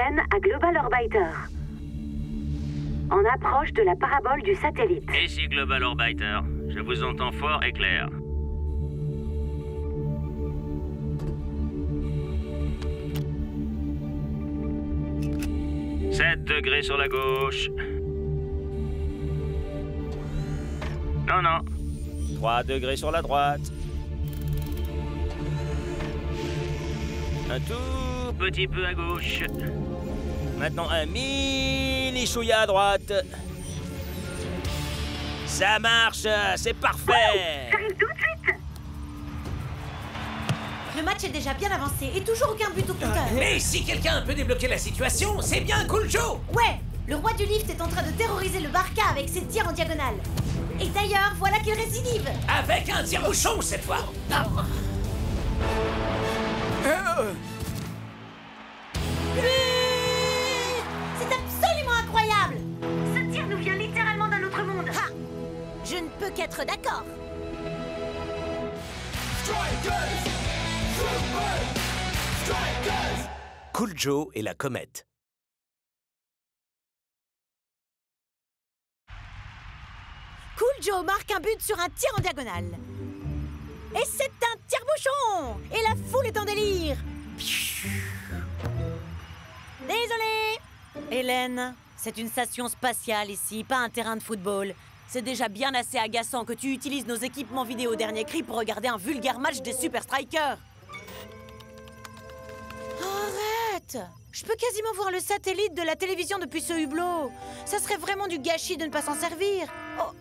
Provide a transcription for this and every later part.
Hélène à Global Orbiter. En approche de la parabole du satellite. Ici Global Orbiter. Je vous entends fort et clair. « 7 degrés sur la gauche. Non, non. 3 degrés sur la droite. Un tout petit peu à gauche. Maintenant un mini chouïa à droite. Ça marche, c'est parfait. J'arrive tout de suite. Le match est déjà bien avancé et toujours aucun but au compteur. Mais si quelqu'un peut débloquer la situation, c'est bien Cool Joe. Ouais, le roi du lift est en train de terroriser le Barca avec ses tirs en diagonale. Et d'ailleurs, voilà qu'il récidive. Avec un tire-bouchon cette fois. C'est absolument incroyable. Ce tir nous vient littéralement d'un autre monde. Ha! Je ne peux qu'être d'accord. Cool Joe et la comète. Cool Joe marque un but sur un tir en diagonale. Et c'est un tire-bouchon. Et la foule est en délire. Désolé. Hélène, c'est une station spatiale ici, pas un terrain de football. C'est déjà bien assez agaçant que tu utilises nos équipements vidéo dernier cri pour regarder un vulgaire match des Super Strikers. Arrête! Je peux quasiment voir le satellite de la télévision depuis ce hublot. Ça serait vraiment du gâchis de ne pas s'en servir. Oh.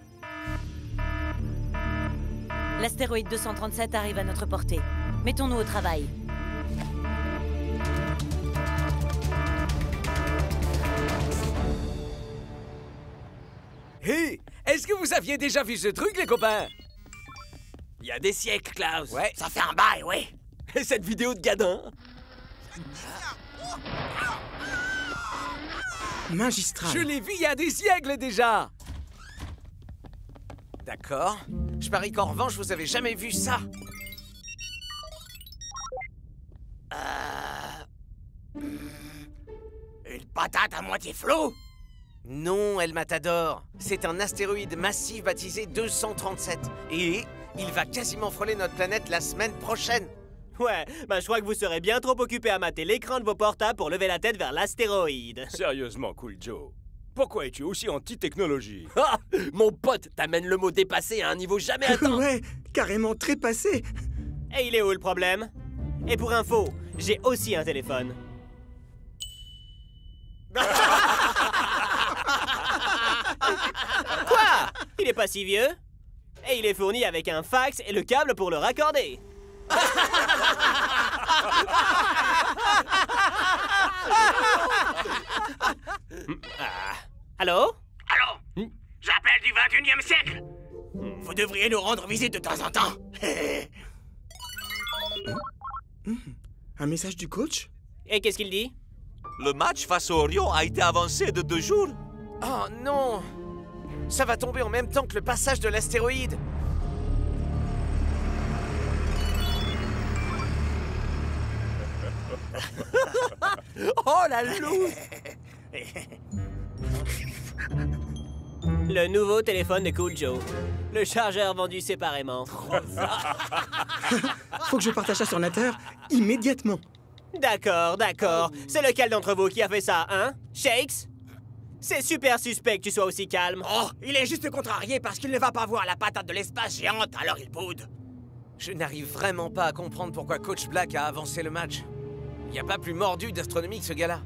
L'astéroïde 237 arrive à notre portée. Mettons-nous au travail. Hé, est-ce que vous aviez déjà vu ce truc, les copains? Il y a des siècles, Klaus. Ouais. Ça fait un bail, oui. Et cette vidéo de gadin? Magistral. Je l'ai vu il y a des siècles déjà. D'accord. Je parie qu'en revanche, vous avez jamais vu ça. Une patate à moitié floue? Non, El Matador. C'est un astéroïde massif baptisé 237. Et il va quasiment frôler notre planète la semaine prochaine. Ouais, bah je crois que vous serez bien trop occupé à mater l'écran de vos portables pour lever la tête vers l'astéroïde. Sérieusement, Cool Joe. Pourquoi es-tu aussi anti-technologie? Ah! Mon pote t'amène le mot dépassé à un niveau jamais atteint. Ouais, carrément trépassé. Et il est où le problème? Et pour info, j'ai aussi un téléphone. Quoi? Il est pas si vieux. Et il est fourni avec un fax et le câble pour le raccorder. Allô? Allô? J'appelle du 21e siècle. Vous devriez nous rendre visite de temps en temps. Un message du coach? Et qu'est-ce qu'il dit? Le match face au Orion a été avancé de 2 jours. Oh non! Ça va tomber en même temps que le passage de l'astéroïde. Oh la loose! Le nouveau téléphone de Cool Joe. Le chargeur vendu séparément. Faut que je partage ça sur Natter immédiatement. D'accord, d'accord. C'est lequel d'entre vous qui a fait ça, hein? Shakes? C'est super suspect que tu sois aussi calme. Oh, il est juste contrarié parce qu'il ne va pas voir la patate de l'espace géante, alors il boude. Je n'arrive vraiment pas à comprendre pourquoi Coach Black a avancé le match. Il n'y a pas plus mordu d'astronomie que ce gars-là.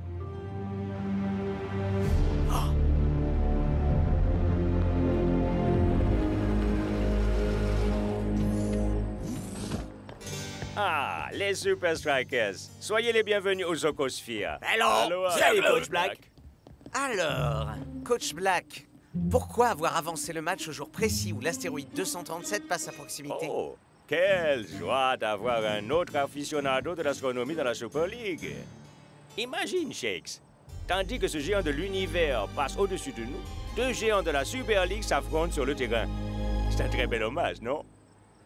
Ah, les Super Strikers. Soyez les bienvenus aux Zocosphere. Hello! Salut, Coach Black. Alors, Coach Black, pourquoi avoir avancé le match au jour précis où l'astéroïde 237 passe à proximité? Oh, quelle joie d'avoir un autre aficionado de l'astronomie dans la Super League. Imagine, Shakes, tandis que ce géant de l'univers passe au-dessus de nous, 2 géants de la Super League s'affrontent sur le terrain. C'est un très bel hommage, non?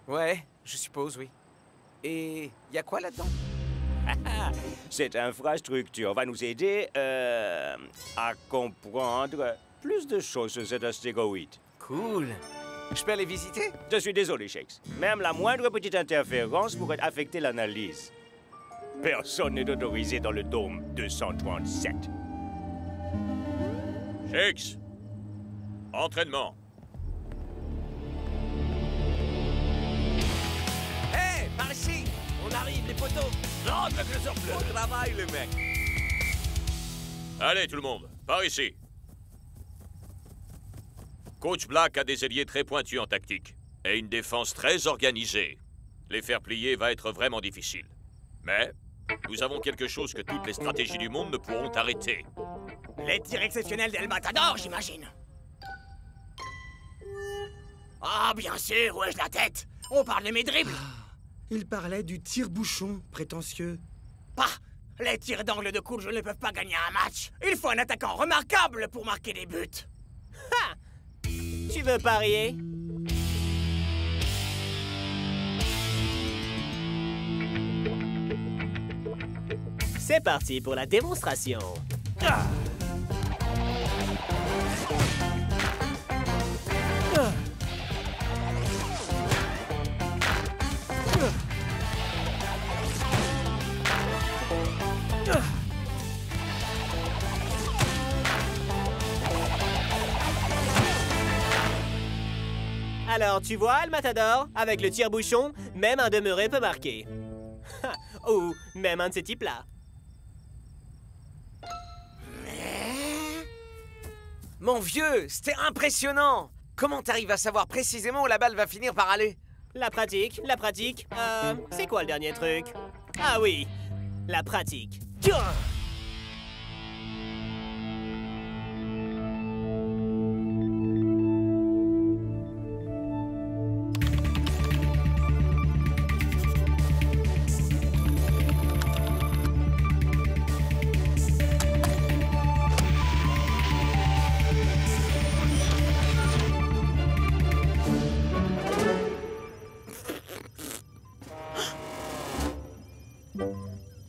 Ouais, je suppose, oui. Et y a quoi là-dedans? Cette infrastructure va nous aider à comprendre plus de choses sur cet astéroïde. Cool. Je peux aller visiter? Je suis désolé, Shakes. Même la moindre petite interférence pourrait affecter l'analyse. Personne n'est autorisé dans le dôme 237. Shakes, entraînement. Hé, par ici! On arrive, les poteaux. Rentre avec le surplus. Bon travail, les mecs. Allez, tout le monde, par ici. Coach Black a des ailiers très pointus en tactique et une défense très organisée. Les faire plier va être vraiment difficile. Mais nous avons quelque chose que toutes les stratégies du monde ne pourront arrêter. Les tirs exceptionnels d'El Matador, j'imagine. Ah, bien sûr, où ai-je la tête? On parle de mes dribbles. Il parlait du tire-bouchon prétentieux. Bah, les tirs d'angle de courge ne peuvent pas gagner un match. Il faut un attaquant remarquable pour marquer des buts. Ha! Tu veux parier? C'est parti pour la démonstration. Alors, tu vois, El Matador, avec le tire-bouchon, même un demeuré peut marquer. Ou même un de ces types-là. Mon vieux, c'était impressionnant! Comment t'arrives à savoir précisément où la balle va finir par aller? La pratique, la pratique. C'est quoi le dernier truc? Ah oui, la pratique.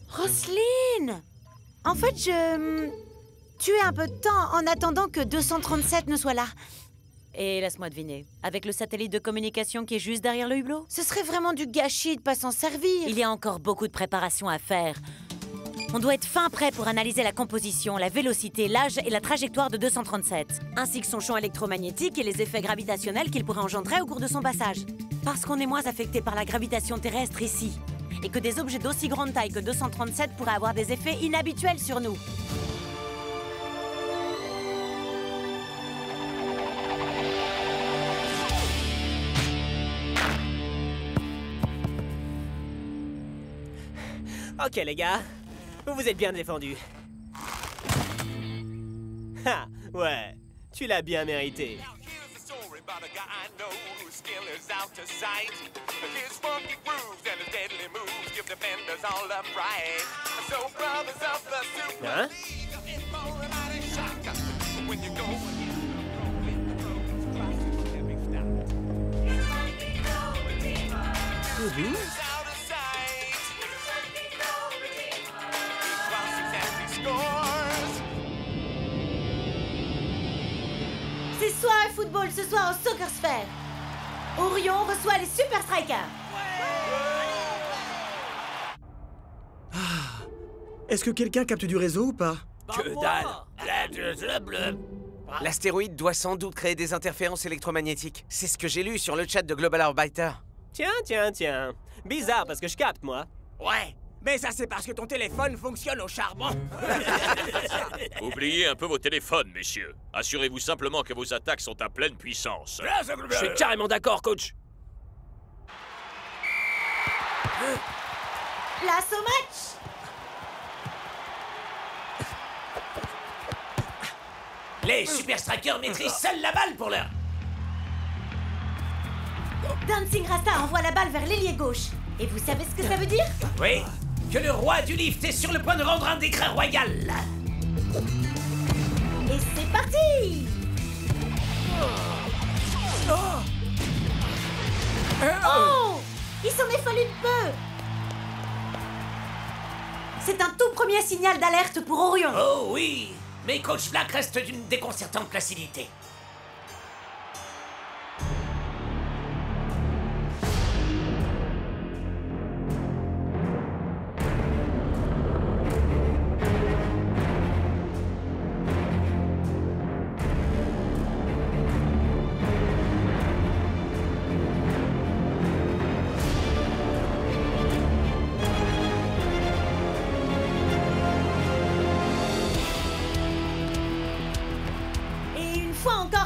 Roselyne! En fait, je tuais un peu de temps en attendant que 237 ne soit là. Et laisse-moi deviner, avec le satellite de communication qui est juste derrière le hublot? Ce serait vraiment du gâchis de pas s'en servir. Il y a encore beaucoup de préparation à faire. On doit être fin prêt pour analyser la composition, la vélocité, l'âge et la trajectoire de 237, ainsi que son champ électromagnétique et les effets gravitationnels qu'il pourrait engendrer au cours de son passage. Parce qu'on est moins affecté par la gravitation terrestre ici, et que des objets d'aussi grande taille que 237 pourraient avoir des effets inhabituels sur nous. Ok, les gars. Vous vous êtes bien défendus. Ha! Ouais, tu l'as bien mérité. Hein? C'est soirée football ce soir au Soccer Sphere. Orion reçoit les Super Strikers. Est-ce que quelqu'un capte du réseau ou pas? Que dalle! L'astéroïde doit sans doute créer des interférences électromagnétiques. C'est ce que j'ai lu sur le chat de Global Orbiter. Tiens. Bizarre parce que je capte, moi. Ouais, mais ça c'est parce que ton téléphone fonctionne au charbon. Oubliez un peu vos téléphones, messieurs. Assurez-vous simplement que vos attaques sont à pleine puissance. Je suis carrément d'accord, coach. Place au match. Les Super Strikers maîtrisent seuls la balle pour l'heure. Dancing Rasta envoie la balle vers l'ailier gauche. Et vous savez ce que ça veut dire? Oui, que le roi du lift est sur le point de rendre un décret royal. Et c'est parti! Oh! Il s'en est fallu de peu! C'est un tout premier signal d'alerte pour Orion. Oh oui, mais Coach Black reste d'une déconcertante placidité.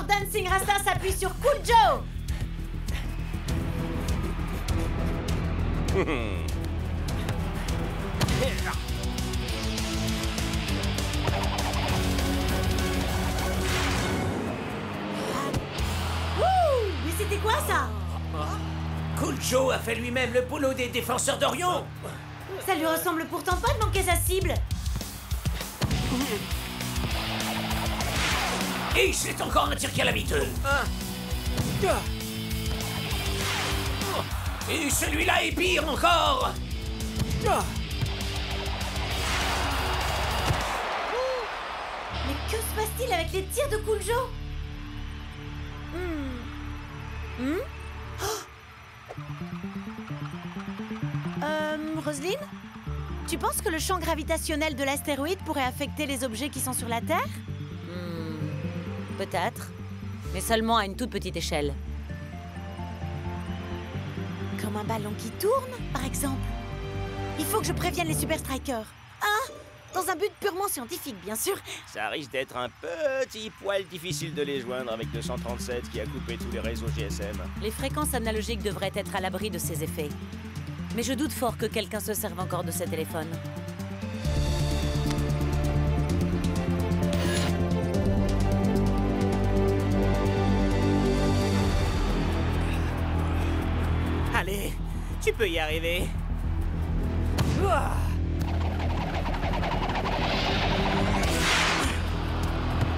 Dancing Rasta s'appuie sur Cool Joe. Mais c'était quoi ça? Cool Joe a fait lui-même le boulot des défenseurs d'Orion. Ça lui ressemble pourtant pas de manquer sa cible. Et c'est encore un tir calamiteux. Et celui-là est pire encore. Mais que se passe-t-il avec les tirs de Cool Joe? Roselyne? Tu penses que le champ gravitationnel de l'astéroïde pourrait affecter les objets qui sont sur la Terre? Peut-être, mais seulement à une toute petite échelle. Comme un ballon qui tourne, par exemple. Il faut que je prévienne les Super Strikers. Ah, dans un but purement scientifique, bien sûr. Ça risque d'être un petit poil difficile de les joindre avec 237 qui a coupé tous les réseaux GSM. Les fréquences analogiques devraient être à l'abri de ces effets. Mais je doute fort que quelqu'un se serve encore de ces téléphones. Allez, tu peux y arriver.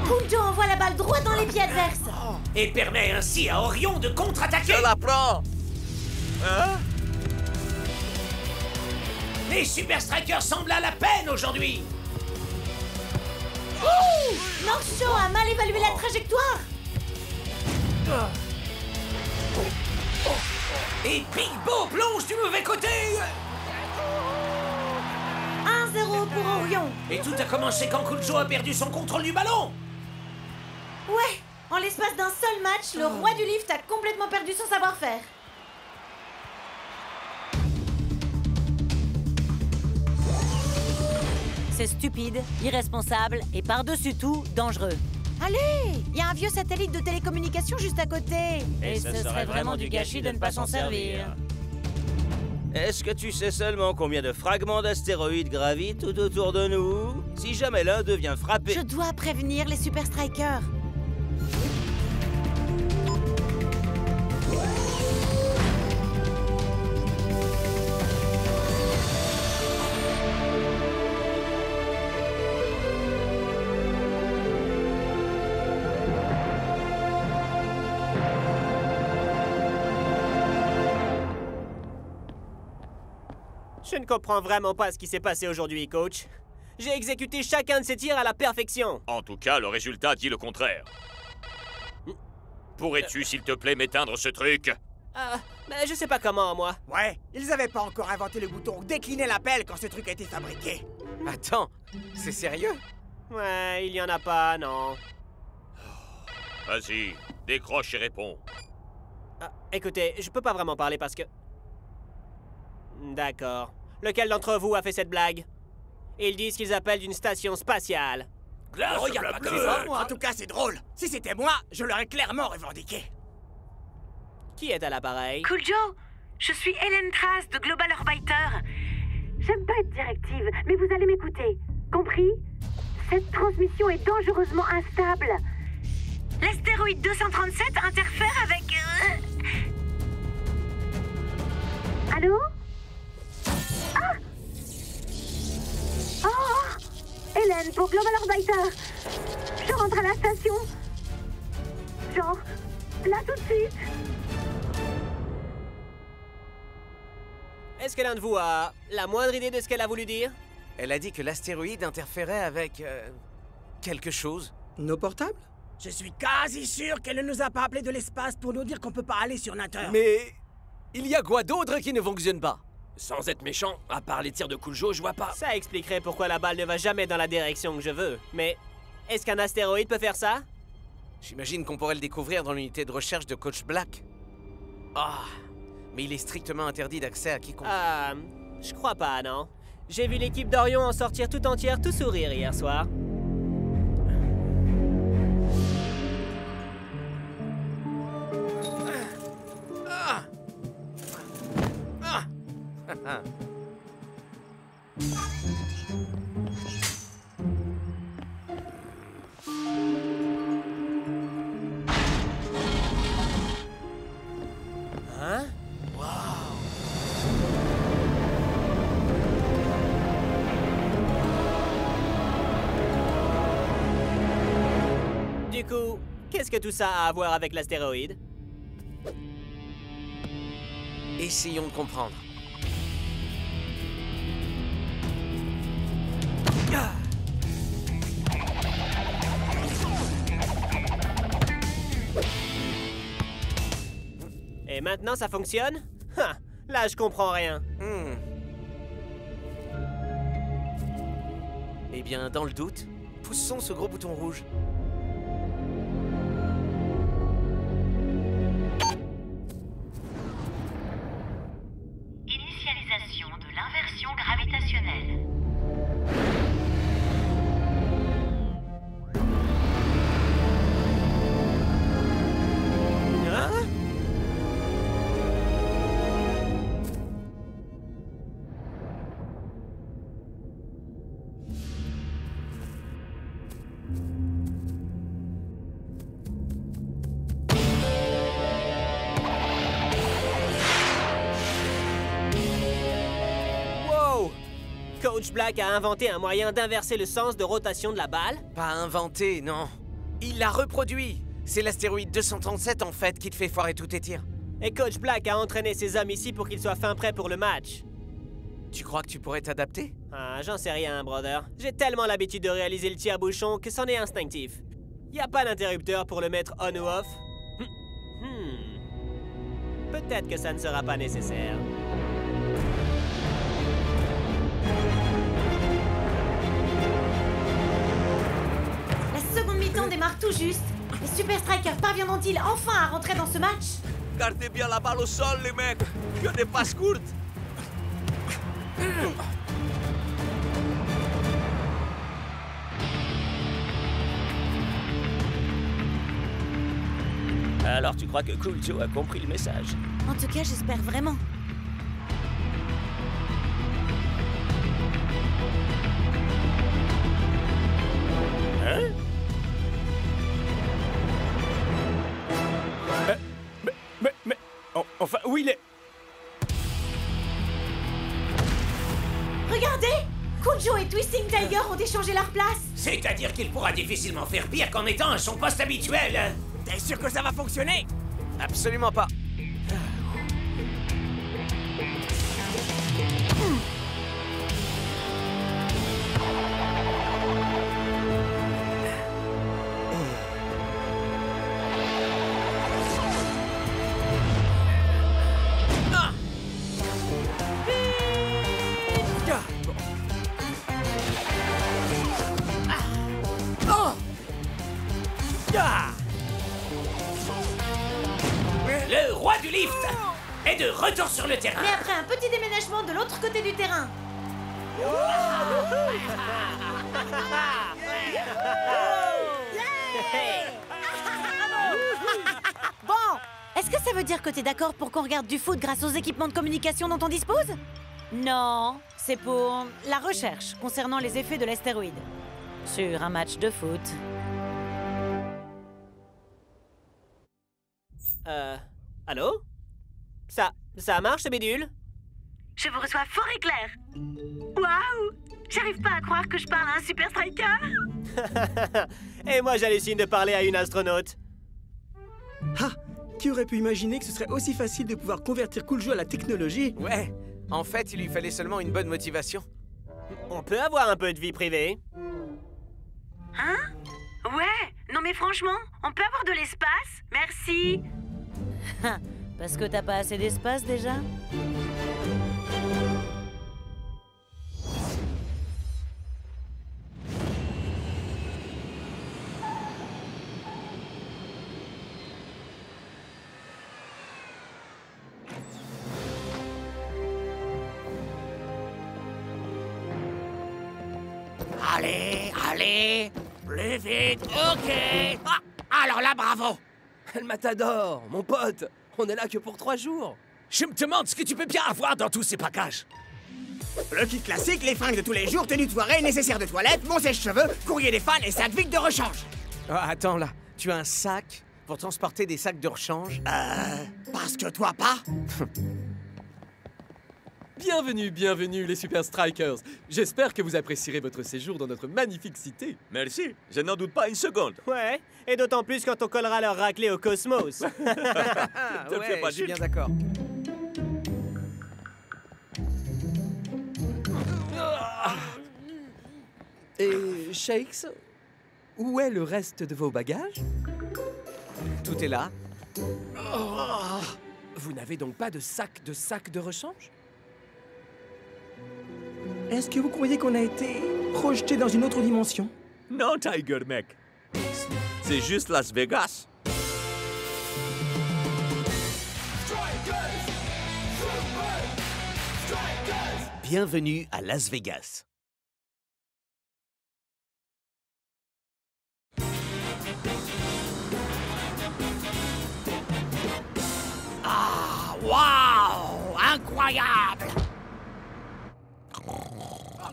Cool Joe envoie la balle droit dans les pieds adverses. Et permet ainsi à Orion de contre-attaquer. Je la prends. Hein? Les Super Strikers semblent à la peine aujourd'hui. North Show a mal évalué la trajectoire. Et Big Bo plonge du mauvais côté. 1-0 pour Orion. Et tout a commencé quand Cool Joe a perdu son contrôle du ballon. Ouais, en l'espace d'un seul match, le roi du lift a complètement perdu son savoir-faire. C'est stupide, irresponsable et par-dessus tout, dangereux. Allez, il y a un vieux satellite de télécommunication juste à côté. Et ce serait vraiment du gâchis de ne pas s'en servir. Est-ce que tu sais seulement combien de fragments d'astéroïdes gravitent tout autour de nous? Si jamais l'un d'eux vient frapper... Je dois prévenir les Super Strikers. Je ne comprends vraiment pas ce qui s'est passé aujourd'hui, coach. J'ai exécuté chacun de ces tirs à la perfection. En tout cas, le résultat dit le contraire. Pourrais-tu, s'il te plaît, m'éteindre ce truc? Mais je sais pas comment, moi. Ouais, ils avaient pas encore inventé le bouton décliner l'appel quand ce truc a été fabriqué. Attends, c'est sérieux? Ouais, il y en a pas, non. Vas-y, décroche et réponds. Écoutez, je peux pas vraiment parler parce que... D'accord. Lequel d'entre vous a fait cette blague? Ils disent qu'ils appellent d'une station spatiale. Regarde pas comme ça, moi. En tout cas, c'est drôle. Si c'était moi, je l'aurais clairement revendiqué. Qui est à l'appareil? Cool Joe, je suis Hélène Trace de Global Orbiter. J'aime pas être directive, mais vous allez m'écouter. Compris? Cette transmission est dangereusement instable. L'astéroïde 237 interfère avec... Allô? Ah! Oh! Hélène, pour Global Orbiter. Je rentre à la station. Genre, là tout de suite. Est-ce que l'un de vous a la moindre idée de ce qu'elle a voulu dire? Elle a dit que l'astéroïde interférait avec... quelque chose. Nos portables? Je suis quasi sûr qu'elle ne nous a pas appelés de l'espace pour nous dire qu'on peut pas aller sur Nater. Mais... il y a quoi d'autre qui ne fonctionne pas? Sans être méchant, à part les tirs de Kuljo, je vois pas. Ça expliquerait pourquoi la balle ne va jamais dans la direction que je veux. Mais est-ce qu'un astéroïde peut faire ça? J'imagine qu'on pourrait le découvrir dans l'unité de recherche de Coach Black. Ah, mais il est strictement interdit d'accès à quiconque. Je crois pas, non. J'ai vu l'équipe d'Orion en sortir tout entière, tout sourire hier soir. Hein? Du coup, qu'est-ce que tout ça a à voir avec l'astéroïde? Essayons de comprendre. Et maintenant, ça fonctionne? Là, je comprends rien. Eh bien, dans le doute, poussons ce gros bouton rouge. Initialisation de l'inversion gravitationnelle. Hein? Wow! Coach Black a inventé un moyen d'inverser le sens de rotation de la balle? Pas inventé, non. Il l'a reproduit. C'est l'astéroïde 237 en fait qui te fait foirer tous tes tirs. Et Coach Black a entraîné ses hommes ici pour qu'ils soient fin prêts pour le match. Tu crois que tu pourrais t'adapter? Ah, j'en sais rien, brother. J'ai tellement l'habitude de réaliser le tir à bouchon que c'en est instinctif. Y a pas d'interrupteur pour le mettre on ou off? Peut-être que ça ne sera pas nécessaire. La seconde mi-temps démarre tout juste. Les Super Strikers parviendront-ils enfin à rentrer dans ce match? Gardez bien la balle au sol, les mecs. Il y a des passes courtes. Alors tu crois que Cool Joe a compris le message? En tout cas, j'espère vraiment. Hein? Enfin, où il est? Regardez! Kujo et Twisting Tiger ont échangé leur place. C'est-à-dire qu'il pourra difficilement faire pire qu'en étant à son poste habituel. T'es sûr que ça va fonctionner? Absolument pas. Le roi du lift est de retour sur le terrain. Mais après un petit déménagement de l'autre côté du terrain. Bon, est-ce que ça veut dire que t'es d'accord pour qu'on regarde du foot grâce aux équipements de communication dont on dispose? Non, c'est pour la recherche concernant les effets de l'astéroïde sur un match de foot. Allô? Ça marche, ce bidule? Je vous reçois fort et clair. Waouh! J'arrive pas à croire que je parle à un Super Striker. Et moi, j'hallucine de parler à une astronaute. Ah! Qui aurait pu imaginer que ce serait aussi facile de pouvoir convertir Cool Joe à la technologie? Ouais, en fait, il lui fallait seulement une bonne motivation. On peut avoir un peu de vie privée. Hein? Ouais. Non mais franchement, on peut avoir de l'espace? Merci. Parce que t'as pas assez d'espace déjà? Allez, allez, plus vite, ok. Ah, alors là, bravo. El Matador, mon pote, on est là que pour 3 jours. Je me demande ce que tu peux bien avoir dans tous ces bagages. Le kit classique, les fringues de tous les jours, tenue de soirée, nécessaire de toilette, mon sèche-cheveux, courrier des fans et sac vide de rechange. Attends là, tu as un sac pour transporter des sacs de rechange? Parce que toi pas. Bienvenue, bienvenue les Super Strikers. J'espère que vous apprécierez votre séjour dans notre magnifique cité. Merci, je n'en doute pas une seconde. Ouais, et d'autant plus quand on collera leur raclée au cosmos. Ouais, je suis bien d'accord. Et Shakes, où est le reste de vos bagages? Tout est là. Vous n'avez donc pas de sac de rechange? Est-ce que vous croyez qu'on a été projeté dans une autre dimension? Non, Tiger, mec. C'est juste Las Vegas. Bienvenue à Las Vegas. Ah, waouh, incroyable.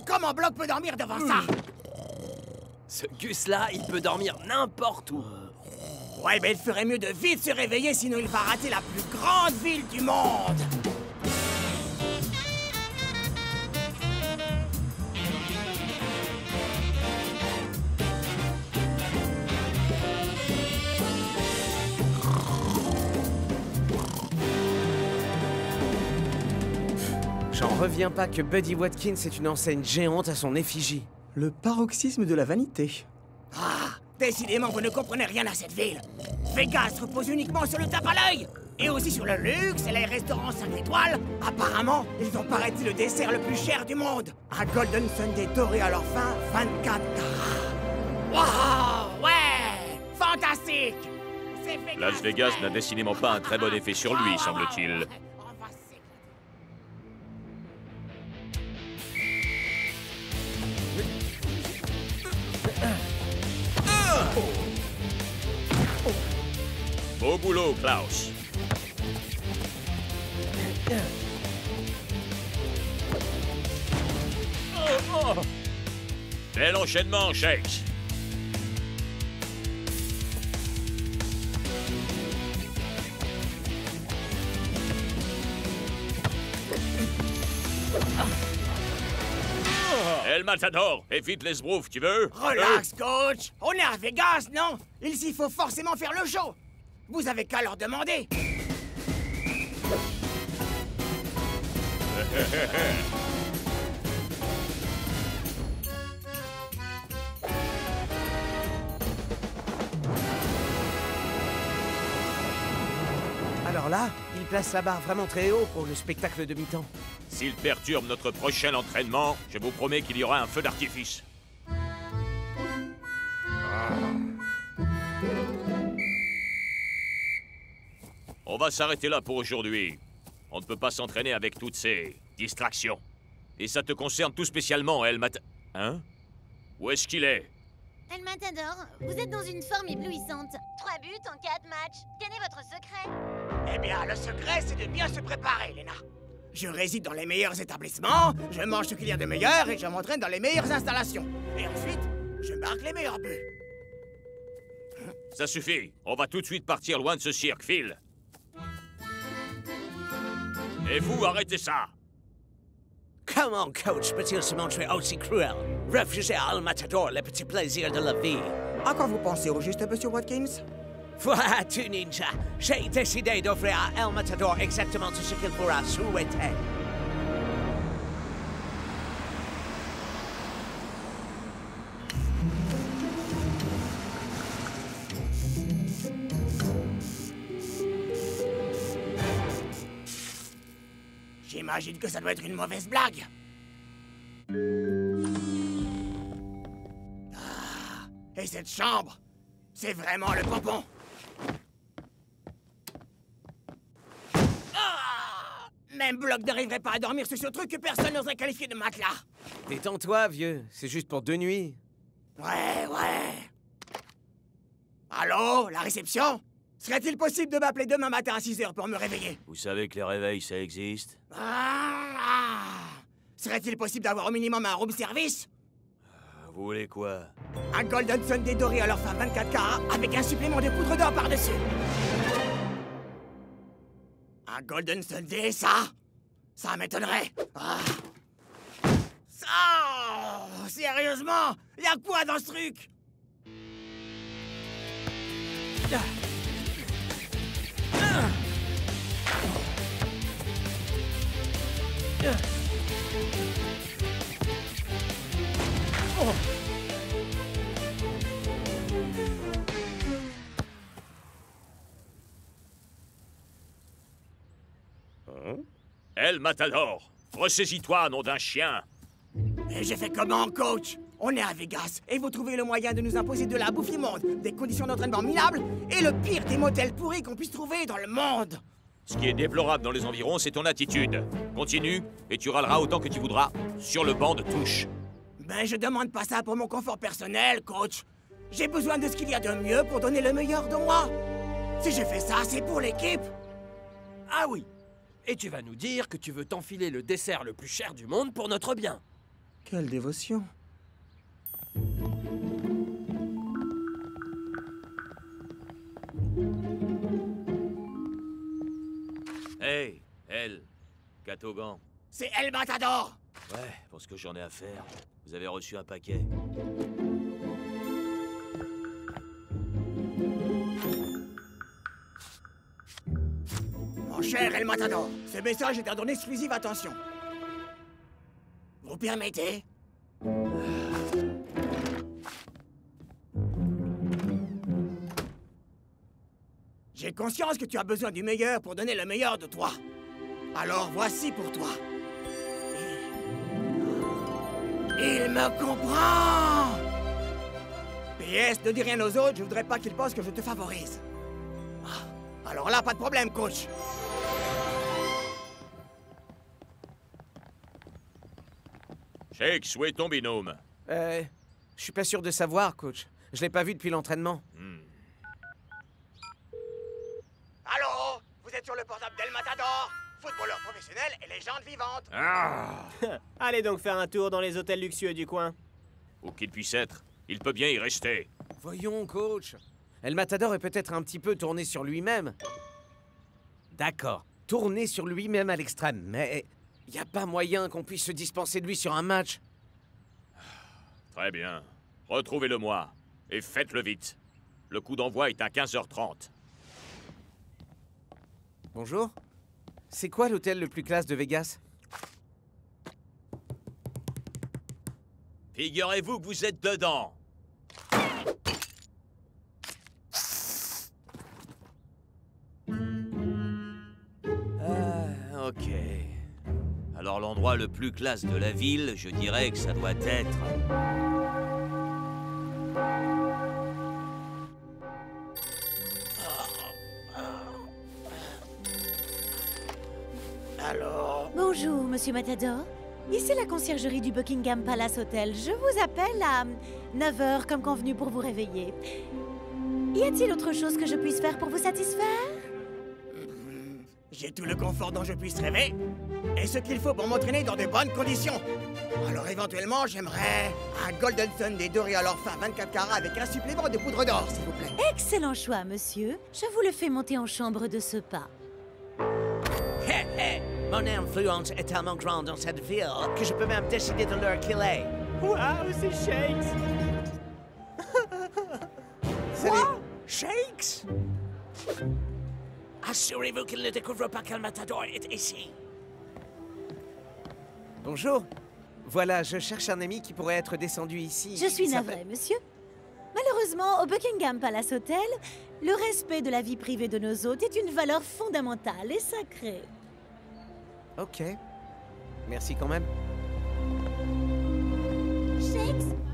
Comment Block peut dormir devant ça? Ce Gus-là, il peut dormir n'importe où. Ouais, mais il ferait mieux de vite se réveiller, sinon il va rater la plus grande ville du monde. J'en reviens pas que Buddy Watkins est une enseigne géante à son effigie. Le paroxysme de la vanité. Ah, décidément, vous ne comprenez rien à cette ville. Vegas repose uniquement sur le tape à l'œil. Et aussi sur le luxe et les restaurants 5 étoiles. Apparemment, ils ont paraît-il le dessert le plus cher du monde. Un Golden Sundae doré à leur fin, 24 carats. Waouh, ouais, fantastique. Las Vegas n'a décidément pas un très bon effet sur lui, semble-t-il. Beau boulot, Klaus. Bel enchaînement, Shakes. El Matador, évite les sbroufs, tu veux? Relax, coach. On est à Vegas, non? Il faut forcément faire le show. Vous avez qu'à leur demander. Alors là, il place la barre vraiment très haut pour le spectacle de mi-temps. S'il perturbe notre prochain entraînement, je vous promets qu'il y aura un feu d'artifice. On va s'arrêter là pour aujourd'hui. On ne peut pas s'entraîner avec toutes ces distractions. Et ça te concerne tout spécialement, El Matador. Hein? Où est-ce qu'il est? El Matador, vous êtes dans une forme éblouissante. 3 buts en 4 matchs. Quel est votre secret? Eh bien, le secret, c'est de bien se préparer, Lena. Je réside dans les meilleurs établissements, je mange ce qu'il y a de meilleur et je m'entraîne dans les meilleures installations. Et ensuite, je marque les meilleurs buts. Ça suffit. On va tout de suite partir loin de ce cirque, Phil. Et vous, arrêtez ça! Comment coach peut-il se montrer aussi cruel? Refuser à El Matador les petits plaisirs de la vie. À quoi vous pensez au juste, monsieur Watkins? Vois-tu, Ninja, j'ai décidé d'offrir à El Matador exactement tout ce qu'il pourra souhaiter. J'imagine que ça doit être une mauvaise blague. Ah, et cette chambre, c'est vraiment le pompon. Ah, même Block n'arriverait pas à dormir sur ce truc que personne n'oserait qualifier de matelas. Détends-toi, vieux. C'est juste pour 2 nuits. Ouais. Allô, la réception? Serait-il possible de m'appeler demain matin à 6 h pour me réveiller? Vous savez que les réveils, ça existe? Serait-il possible d'avoir au minimum un room service? Vous voulez quoi? Un Golden Sunday doré à leur fin 24 carats avec un supplément de poudre d'or par-dessus. Un Golden Sunday, ça m'étonnerait. Sérieusement? Y'a quoi dans ce truc? El Matador, ressaisis-toi, nom d'un chien. Et j'ai fait comment, coach? On est à Vegas, et vous trouvez le moyen de nous imposer de la bouffe immonde, des conditions d'entraînement minables, et le pire des motels pourris qu'on puisse trouver dans le monde. Ce qui est déplorable dans les environs, c'est ton attitude. Continue, et tu râleras autant que tu voudras, sur le banc de touche. Ben, je demande pas ça pour mon confort personnel, coach. J'ai besoin de ce qu'il y a de mieux pour donner le meilleur de moi. Si je fais ça, c'est pour l'équipe. Ah oui. Et tu vas nous dire que tu veux t'enfiler le dessert le plus cher du monde pour notre bien. Quelle dévotion. Hey, El, Catogan. C'est El Matador. Ouais, pour ce que j'en ai à faire, vous avez reçu un paquet. Mon cher El Matador, ce message est à donner exclusive attention. Vous permettez? J'ai conscience que tu as besoin du meilleur pour donner le meilleur de toi. Alors voici pour toi. Il me comprend! PS, ne dis rien aux autres, je voudrais pas qu'ils pensent que je te favorise. Alors là, pas de problème, coach. Shakes, où est ton binôme? Je suis pas sûr de savoir, coach. Je l'ai pas vu depuis l'entraînement. Allô? Vous êtes sur le portable d'El Matador? Footballeur professionnel et légende vivante. Allez donc faire un tour dans les hôtels luxueux du coin. Où qu'il puisse être, il peut bien y rester. Voyons, coach. El Matador est peut-être un petit peu tourné sur lui-même. D'accord, tourné sur lui-même à l'extrême, mais y a pas moyen qu'on puisse se dispenser de lui sur un match. Très bien. Retrouvez-le-moi. Et faites-le vite. Le coup d'envoi est à 15h30. Bonjour. C'est quoi l'hôtel le plus classe de Vegas? Figurez-vous que vous êtes dedans. Ok. Alors l'endroit le plus classe de la ville, je dirais que ça doit être... Alors... Bonjour, monsieur Matador. Ici la conciergerie du Buckingham Palace Hotel. Je vous appelle à 9 h comme convenu pour vous réveiller. Y a-t-il autre chose que je puisse faire pour vous satisfaire? J'ai tout le confort dont je puisse rêver, et ce qu'il faut pour m'entraîner dans de bonnes conditions. Alors éventuellement, j'aimerais un Golden Sunday doré à leur fin 24 carats avec un supplément de poudre d'or, s'il vous plaît. Excellent choix, monsieur. Je vous le fais monter en chambre de ce pas. Mon influence est tellement grande dans cette ville que je peux même décider de l'heure qu'il est. Waouh, c'est Shakes! Quoi? Shakes? Assurez-vous qu'il ne découvre pas qu'El Matador est ici. Bonjour. Voilà, je cherche un ami qui pourrait être descendu ici. Je suis navrée, monsieur. Malheureusement, au Buckingham Palace Hotel, le respect de la vie privée de nos hôtes est une valeur fondamentale et sacrée. Ok. Merci quand même.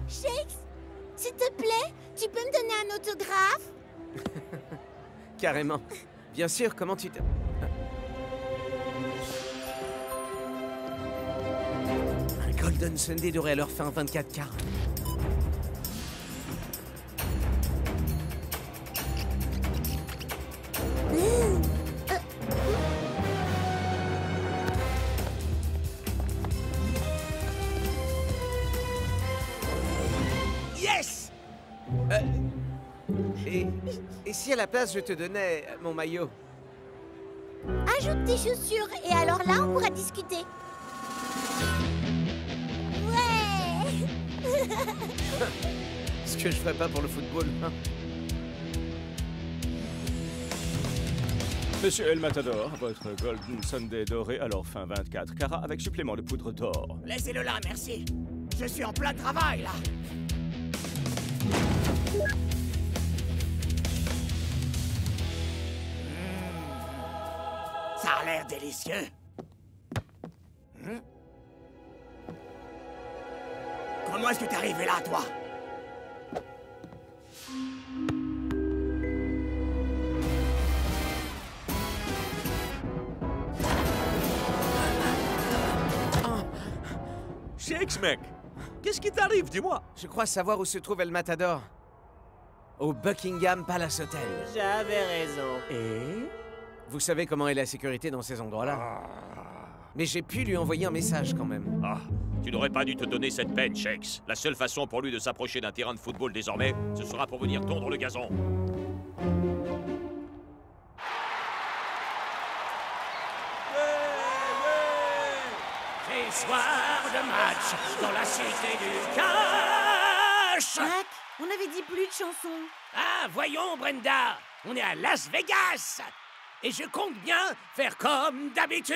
Shakes, s'il te plaît, tu peux me donner un autographe? Carrément. Bien sûr, comment tu te... Un Golden Sunday devrait leur faire un 24 quarts. Yes! Et si à la place je te donnais mon maillot? Ajoute tes chaussures et alors là, on pourra discuter. Ouais! Ce que je ferais pas pour le football, hein. Monsieur El Matador, votre Golden Sunday doré alors fin 24 carats avec supplément de poudre d'or. Laissez-le là, merci. Je suis en plein travail, là. Ça a l'air délicieux. Comment est-ce que t'es arrivé là, toi? Shakes, mec! Qu'est-ce qui t'arrive, dis-moi? Je crois savoir où se trouve El Matador. Au Buckingham Palace Hotel. J'avais raison. Et? Vous savez comment est la sécurité dans ces endroits-là. Mais j'ai pu lui envoyer un message quand même. Ah, tu n'aurais pas dû te donner cette peine, Shakes. La seule façon pour lui de s'approcher d'un terrain de football désormais, ce sera pour venir tondre le gazon. C'est soir de match dans la cité du cash. Mac, on avait dit plus de chansons. Ah, voyons, Brenda, on est à Las Vegas. Et je compte bien faire comme d'habitude.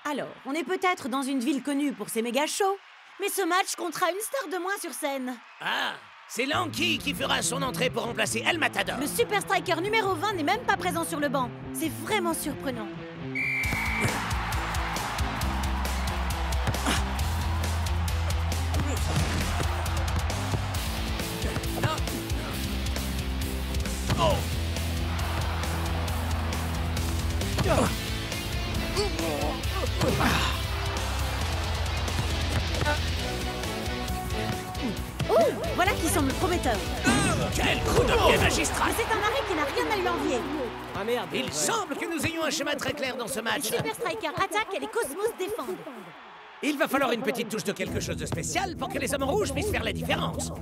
Alors, on est peut-être dans une ville connue pour ses méga shows, mais ce match comptera une star de moins sur scène. Ah, c'est Lanky qui fera son entrée pour remplacer El Matador. Le Super Striker numéro 20 n'est même pas présent sur le banc. C'est vraiment surprenant. Oh. Oh, voilà qui semble prometteur. Quel coup de pied magistral! Mais c'est un arrêt qui n'a rien à lui envier. Ah merde. Il semble que nous ayons un schéma très clair dans ce Les match. Super Strikers attaquent et les Cosmos défendent. Il va falloir une petite touche de quelque chose de spécial pour que les hommes rouges puissent faire la différence.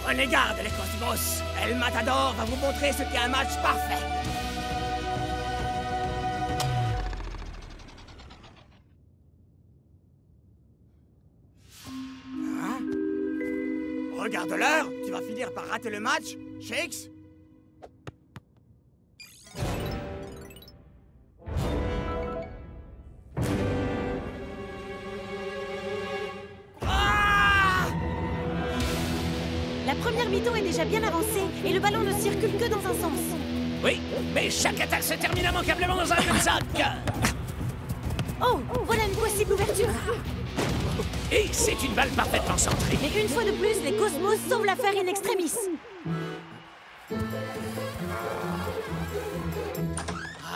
Prenez garde, les Cosmos. El Matador va vous montrer ce qu'est un match parfait. Hein? Regarde l'heure. Tu vas finir par rater le match, Shakes. La première mi-temps est déjà bien avancée et le ballon ne circule que dans un sens. Oui, mais chaque attaque se termine immanquablement dans un même sac. Oh, voilà une possible ouverture. Et c'est une balle parfaitement centrée. Mais une fois de plus, les Cosmos sauvent l'affaire in extremis.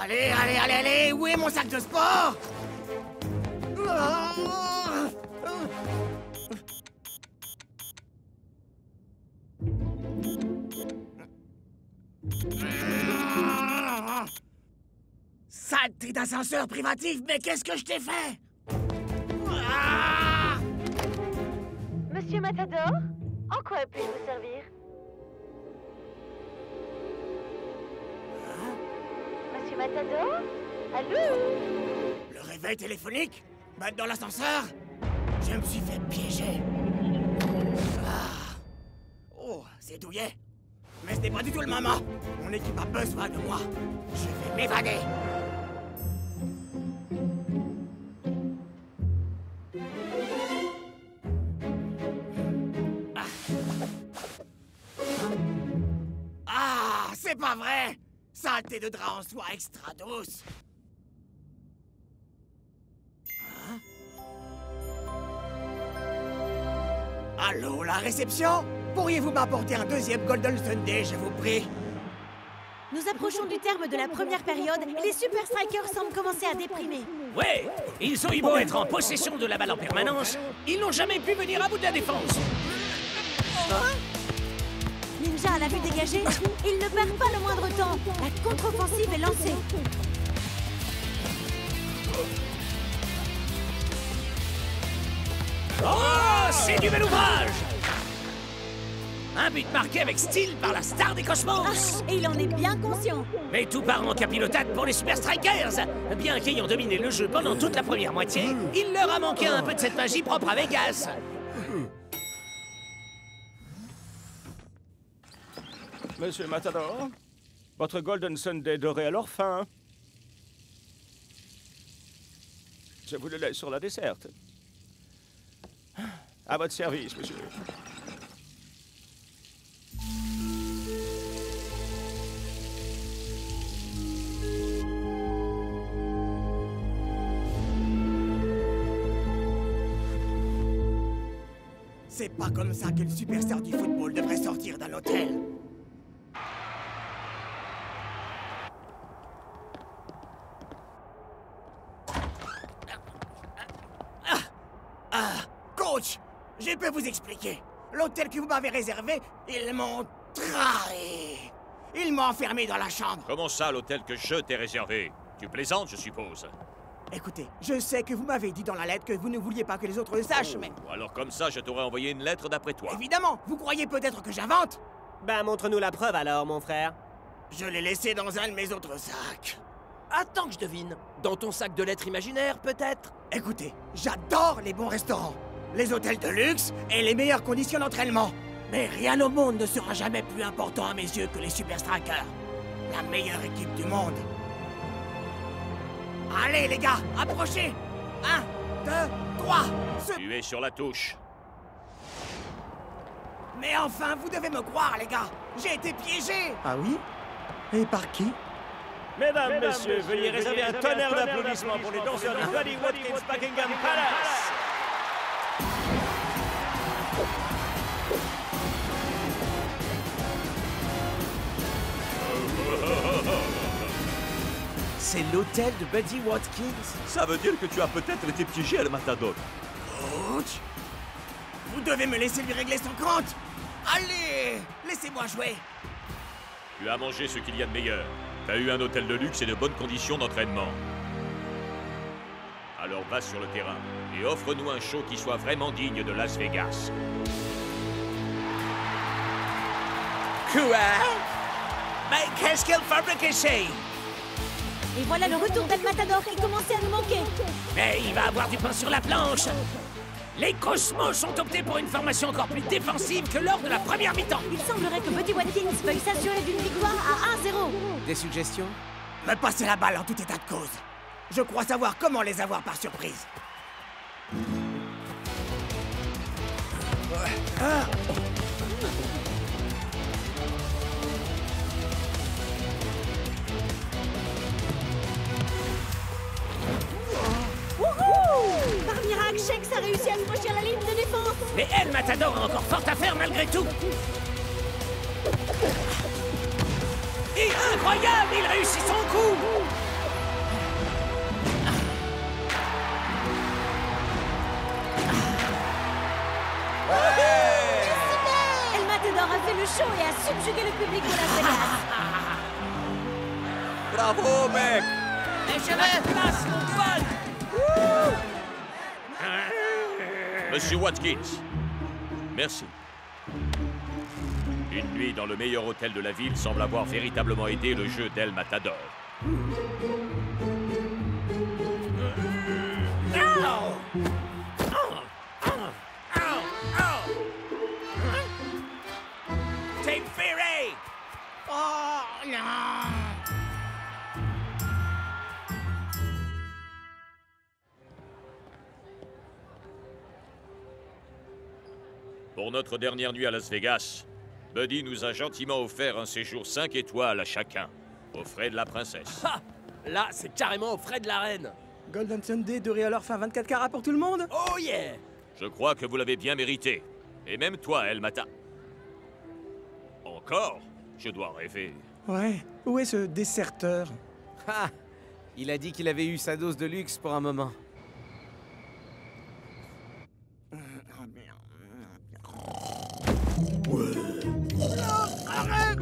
Allez, allez, allez, allez. Où est mon sac de sport? Saleté d'ascenseur privatif, mais qu'est-ce que je t'ai fait? Monsieur Matador, en quoi puis-je vous servir? Monsieur Matador? Allô? Le réveil téléphonique? Battre dans l'ascenseur? Je me suis fait piéger. Oh, c'est douillet. Mais ce n'est pas du tout le moment. Mon équipe a besoin de moi. Je vais m'évader. Ah, c'est pas vrai. Saleté de drap en soie extra douce. Hein? Allô, la réception? Pourriez-vous m'apporter un deuxième Golden Sunday, je vous prie? Nous approchons du terme de la première période et les Super Strikers semblent commencer à déprimer. Ouais, ils ont eu beau être en possession de la balle en permanence, ils n'ont jamais pu venir à bout de la défense. Ninja a la vue dégagée, il ne perd pas le moindre temps. La contre-offensive est lancée. Oh, c'est du bel ouvrage! Un but marqué avec style par la star des Cosmos! Et il en est bien conscient. Mais tout part en capilotade pour les Super Strikers! Bien qu'ayant dominé le jeu pendant toute la première moitié, il leur a manqué un peu de cette magie propre à Vegas. Monsieur Matador, votre Golden Sunday doré à leur fin. Je vous le laisse sur la desserte. À votre service, monsieur. C'est pas comme ça que le superstar du football devrait sortir d'un hôtel. Coach, je peux vous expliquer. L'hôtel que vous m'avez réservé, ils m'ont trahi. Ils m'ont enfermé dans la chambre. Comment ça, l'hôtel que je t'ai réservé? Tu plaisantes, je suppose. Écoutez, je sais que vous m'avez dit dans la lettre que vous ne vouliez pas que les autres le sachent, mais... Alors comme ça, je t'aurais envoyé une lettre d'après toi. Évidemment, vous croyez peut-être que j'invente? Ben, montre-nous la preuve alors, mon frère. Je l'ai laissé dans un de mes autres sacs. Attends que je devine. Dans ton sac de lettres imaginaires, peut-être? Écoutez, j'adore les bons restaurants, les hôtels de luxe et les meilleures conditions d'entraînement. Mais rien au monde ne sera jamais plus important à mes yeux que les Super Strikers. La meilleure équipe du monde. Allez, les gars, approchez! 1, 2, 3... Tu es sur la touche. Mais enfin, vous devez me croire, les gars! J'ai été piégé! Ah oui? Et par qui? Mesdames, messieurs, veuillez réserver un tonnerre d'applaudissements pour les danseurs du Buddy Watkins Buckingham Palace! C'est l'hôtel de Buddy Watkins. Ça veut dire que tu as peut-être été piégé à le Matador. Coach, vous devez me laisser lui régler son compte. Allez, laissez-moi jouer. Tu as mangé ce qu'il y a de meilleur. Tu as eu un hôtel de luxe et de bonnes conditions d'entraînement. Alors va sur le terrain et offre-nous un show qui soit vraiment digne de Las Vegas. Quoi? Mais qu'est-ce qu'elle fabrique ici? Et voilà le retour d'El Matador qui commençait à nous manquer. Mais il va avoir du pain sur la planche. Les Cosmos ont opté pour une formation encore plus défensive que lors de la première mi-temps. Il semblerait que Buddy Watkins veuille s'assurer d'une victoire à 1-0. Des suggestions? Me passer la balle en tout état de cause. Je crois savoir comment les avoir par surprise. Wouhou! Par miracle, Shex a réussi à se franchir la ligne de défense. Mais El Matador a encore fort à faire malgré tout. Et incroyable, il réussit son coup. El Matador a fait le show et a subjugué le public de Las Vegas. Bravo, mec! Et je me place mon bol. Monsieur Watkins, merci. Une nuit dans le meilleur hôtel de la ville semble avoir véritablement aidé le jeu d'El Matador. Pour notre dernière nuit à Las Vegas, Buddy nous a gentiment offert un séjour 5 étoiles à chacun, aux frais de la princesse. Ha! Là, c'est carrément aux frais de la reine. Golden Sunday, doré à leur fin 24 carats pour tout le monde? Oh yeah! Je crois que vous l'avez bien mérité. Et même toi, El Mata. Encore? Je dois rêver. Ouais, où est ce déserteur? Ah! Il a dit qu'il avait eu sa dose de luxe pour un moment. Arrête!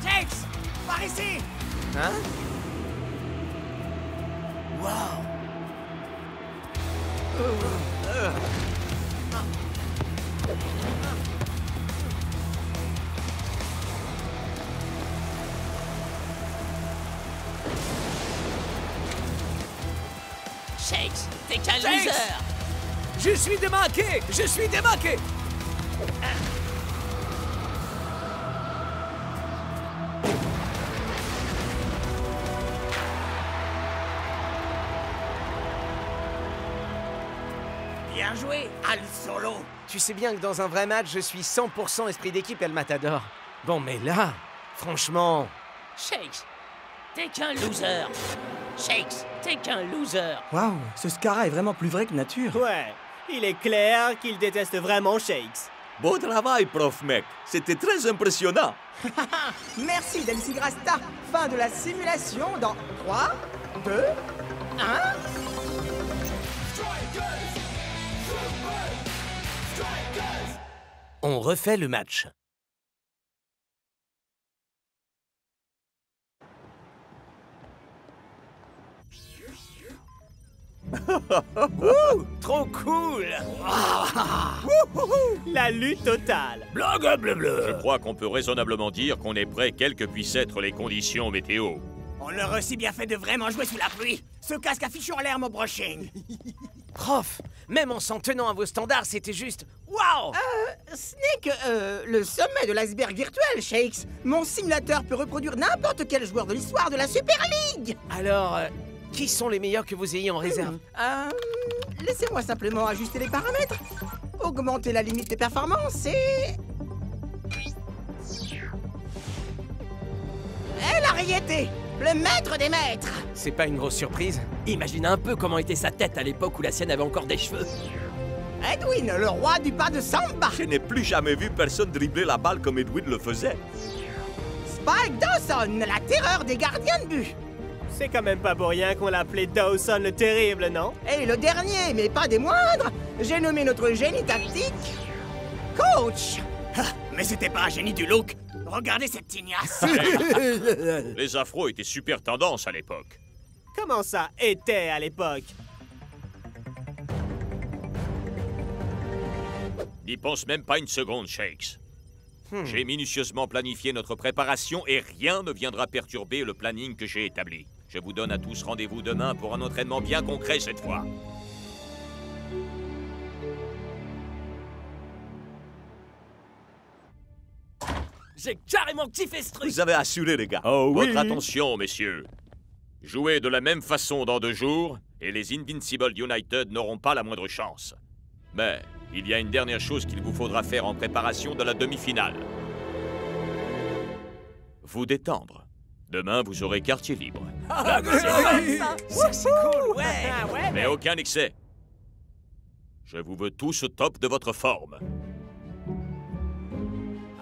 James! Par ici! Hein? Wow! Shakes, t'es qu'un Shakes! loser. Je suis démarqué! Je suis démarqué! Bien joué, Al Solo! Tu sais bien que dans un vrai match, je suis 100% esprit d'équipe, El Matador. Bon, mais là, franchement... Shakes, t'es qu'un loser. Shakes, t'es qu'un loser. Waouh, ce Scara est vraiment plus vrai que nature. Ouais, il est clair qu'il déteste vraiment Shakes. Beau travail, prof mec. C'était très impressionnant. Merci, Delcy Grasta! Fin de la simulation dans 3, 2, 1... On refait le match. Wouh! Trop cool! La lutte totale! Blablabla. Je crois qu'on peut raisonnablement dire qu'on est prêt quelles que puissent être les conditions météo. On aurait aussi bien fait de vraiment jouer sous la pluie. Ce casque affiche en l'air mon brushing. Prof, même en s'en tenant à vos standards, c'était juste... Waouh! Ce n'est que le sommet de l'iceberg virtuel, Shakes. Mon simulateur peut reproduire n'importe quel joueur de l'histoire de la Super League. Alors, qui sont les meilleurs que vous ayez en réserve? Laissez-moi simplement ajuster les paramètres, augmenter la limite des performances et... El Arrietté, le maître des maîtres. C'est pas une grosse surprise? Imagine un peu comment était sa tête à l'époque où la sienne avait encore des cheveux. Edwin, le roi du pas de samba. Je n'ai plus jamais vu personne dribbler la balle comme Edwin le faisait. Spike Dawson, la terreur des gardiens de but. C'est quand même pas pour rien qu'on l'appelait Dawson le Terrible, non? Et le dernier, mais pas des moindres, j'ai nommé notre génie tactique... Coach. Mais c'était pas un génie du look. Regardez cette tignasse. Les afros étaient super tendance à l'époque. Comment ça était à l'époque? N'y pense même pas une seconde, Shakes. J'ai minutieusement planifié notre préparation et rien ne viendra perturber le planning que j'ai établi. Je vous donne à tous rendez-vous demain pour un entraînement bien concret cette fois. J'ai carrément kiffé ce truc! Vous avez assuré, les gars. Oh oui. Votre attention, messieurs. Jouez de la même façon dans 2 jours et les Invincible United n'auront pas la moindre chance. Mais il y a une dernière chose qu'il vous faudra faire en préparation de la demi-finale. Vous détendre. Demain, vous aurez quartier libre. C'est cool, ouais! Mais aucun excès. Je vous veux tous au top de votre forme.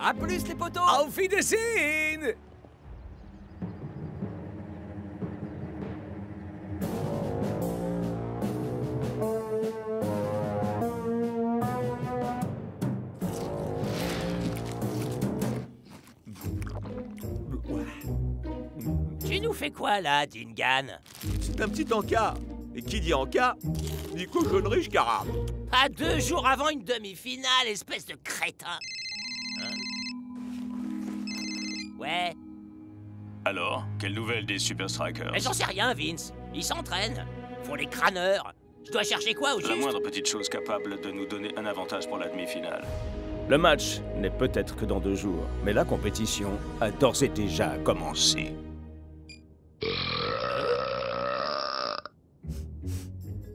À plus, les potos! Auf Wiedersehen! Tu nous fais quoi, là, Dingan? C'est un petit encas. Et qui dit encas, dit cochonnerie, Scara. Pas 2 jours avant une demi-finale, espèce de crétin. Hein? Ouais. Alors, quelle nouvelle des Super Strikers? Mais j'en sais rien, Vince. Ils s'entraînent. Faut les crâneurs. Je dois chercher quoi au juste? La moindre petite chose capable de nous donner un avantage pour la demi-finale. Le match n'est peut-être que dans 2 jours, mais la compétition a d'ores et déjà commencé.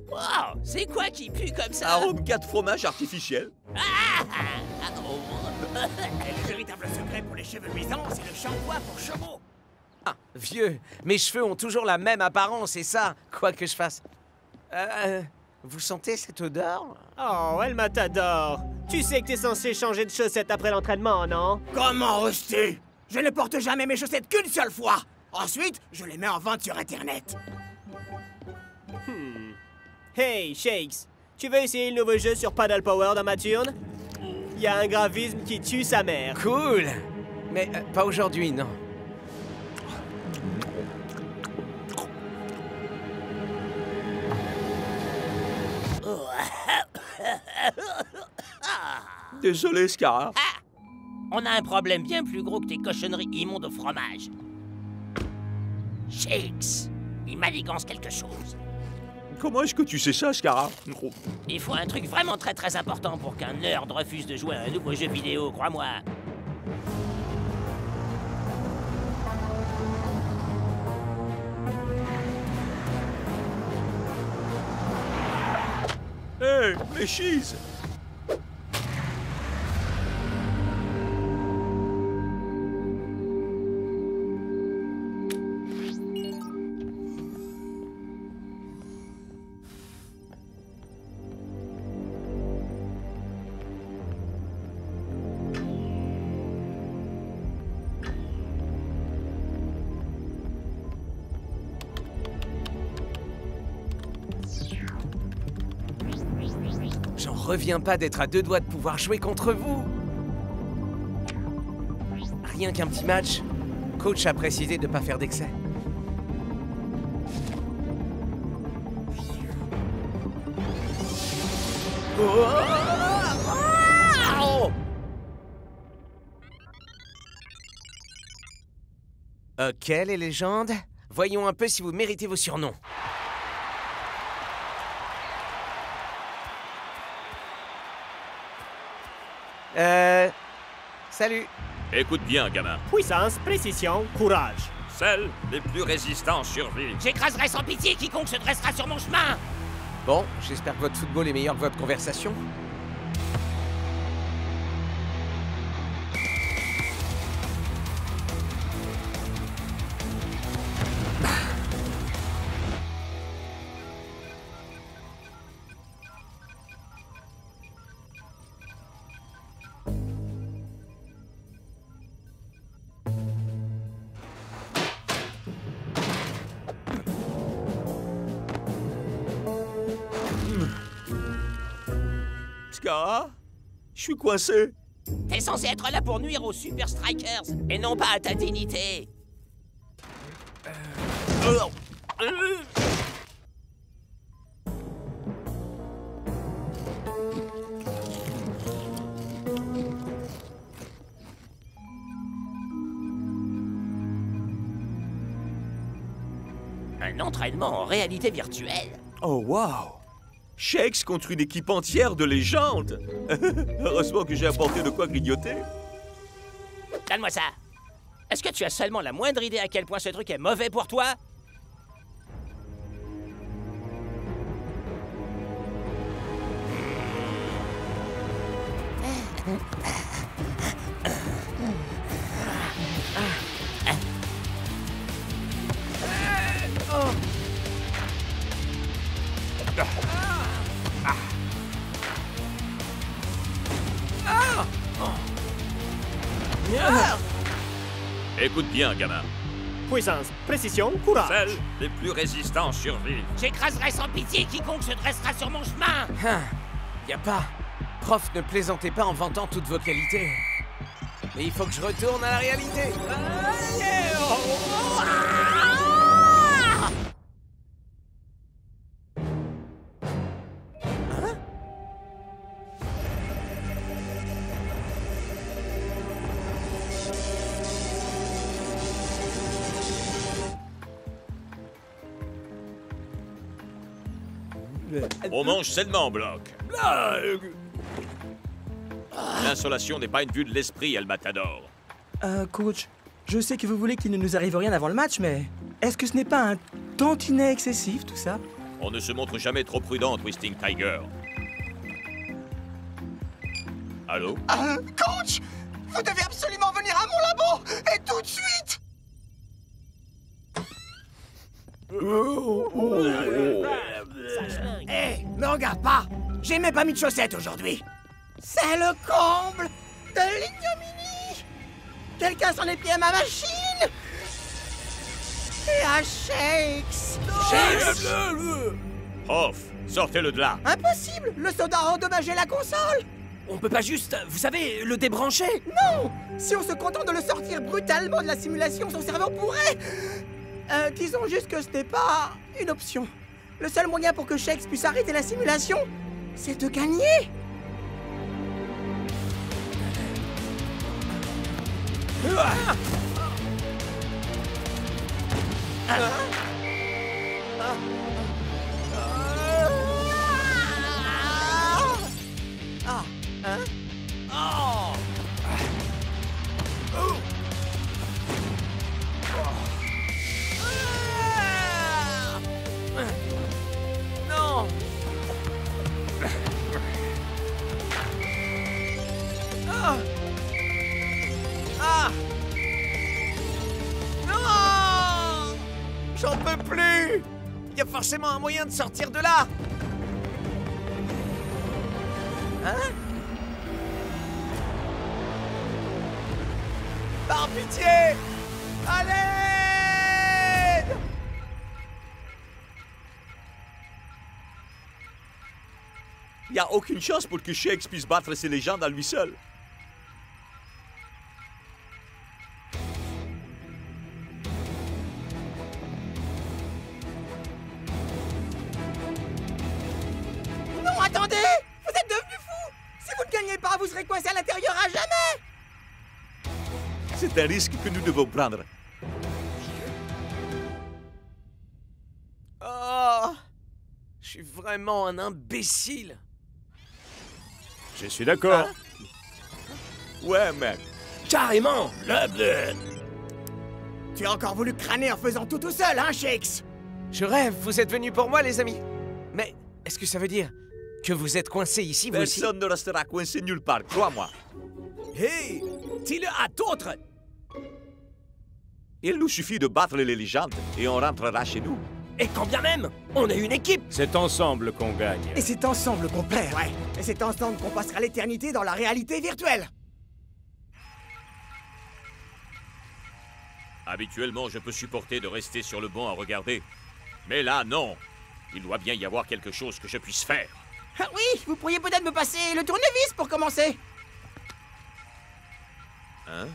Wow, c'est quoi qui pue comme ça? Arôme 4 fromages artificiels. Le véritable secret pour les cheveux luisants, c'est le shampoing pour chevaux. Ah, vieux, mes cheveux ont toujours la même apparence, et ça, quoi que je fasse. Vous sentez cette odeur? Oh, El Matador. Tu sais que t'es censé changer de chaussettes après l'entraînement, non? Comment oses-tu? Je ne porte jamais mes chaussettes qu'une seule fois. Ensuite, je les mets en vente sur Internet. Hey, Shakes, tu veux essayer le nouveau jeu sur Paddle Power dans ma turne? Il y a un graphisme qui tue sa mère. Cool! Mais pas aujourd'hui, non. Désolé, Scara. Ah! On a un problème bien plus gros que tes cochonneries immondes au fromage. Shakes, il manigance quelque chose. Comment est-ce que tu sais ça, Scara? Il faut un truc vraiment très important pour qu'un nerd refuse de jouer à un nouveau jeu vidéo, crois-moi. Hé, les cheese! J'en reviens pas d'être à 2 doigts de pouvoir jouer contre vous. Rien qu'un petit match. Coach a précisé de pas faire d'excès. Ok, les légendes. Voyons un peu si vous méritez vos surnoms. Salut. Écoute bien, gamin. Puissance, précision, courage. Seuls les plus résistants survivent. J'écraserai sans pitié quiconque se dressera sur mon chemin. Bon, j'espère que votre football est meilleur que votre conversation. Scara, je suis coincé. T'es censé être là pour nuire aux Super Strikers, et non pas à ta dignité. Un entraînement en réalité virtuelle. Oh, wow! Shakes contre une équipe entière de légendes. Heureusement que j'ai apporté de quoi grignoter. Donne-moi ça. Est-ce que tu as seulement la moindre idée à quel point ce truc est mauvais pour toi? Écoute bien, gamin. Puissance, précision, courage. Seuls les plus résistants survivent. J'écraserai sans pitié quiconque se dressera sur mon chemin. Y a pas. Prof, ne plaisantez pas en vantant toutes vos qualités. Mais il faut que je retourne à la réalité. On mange sainement, Block. L'insolation n'est pas une vue de l'esprit, El Matador. Coach, je sais que vous voulez qu'il ne nous arrive rien avant le match, mais est-ce que ce n'est pas un tantinet excessif, tout ça? On ne se montre jamais trop prudent, Twisting Tiger. Allô? Coach! Vous devez absolument venir à mon labo! Et tout de suite! Hé, me regarde pas! J'ai même pas mis de chaussettes aujourd'hui! C'est le comble de l'ignominie! Quelqu'un s'en est pris à ma machine! Et à Shakes! Shakes! Off, sortez-le de là! Impossible! Le soda a endommagé la console! On peut pas juste, vous savez, le débrancher? Non! Si on se contente de le sortir brutalement de la simulation, son cerveau pourrait... disons juste que ce n'est pas une option. Le seul moyen pour que Shakes puisse arrêter la simulation, c'est de gagner! Non! Non! J'en peux plus! Il y a forcément un moyen de sortir de là! Hein? Par pitié! À l'aide! Il n'y a aucune chance pour que Shakes puisse battre ses légendes à lui seul. Non, attendez! Vous êtes devenus fous! Si vous ne gagnez pas, vous serez coincé à l'intérieur à jamais! C'est un risque que nous devons prendre. Oh! Je suis vraiment un imbécile. Je suis d'accord. Ouais, mec. Carrément! Tu as encore voulu crâner en faisant tout seul, hein, Shakes? Je rêve, vous êtes venus pour moi, les amis. Mais est-ce que ça veut dire que vous êtes coincés ici, vous aussi? Personne ne restera coincé nulle part, crois-moi. Hey! Dis-le à d'autres! Il nous suffit de battre les légendes et on rentrera chez nous. Et quand bien même, on est une équipe! C'est ensemble qu'on gagne. Et c'est ensemble qu'on perd. Ouais, et c'est ensemble qu'on passera l'éternité dans la réalité virtuelle. Habituellement, je peux supporter de rester sur le banc à regarder. Mais là, non. Il doit bien y avoir quelque chose que je puisse faire. Ah oui, vous pourriez peut-être me passer le tournevis pour commencer. Hein?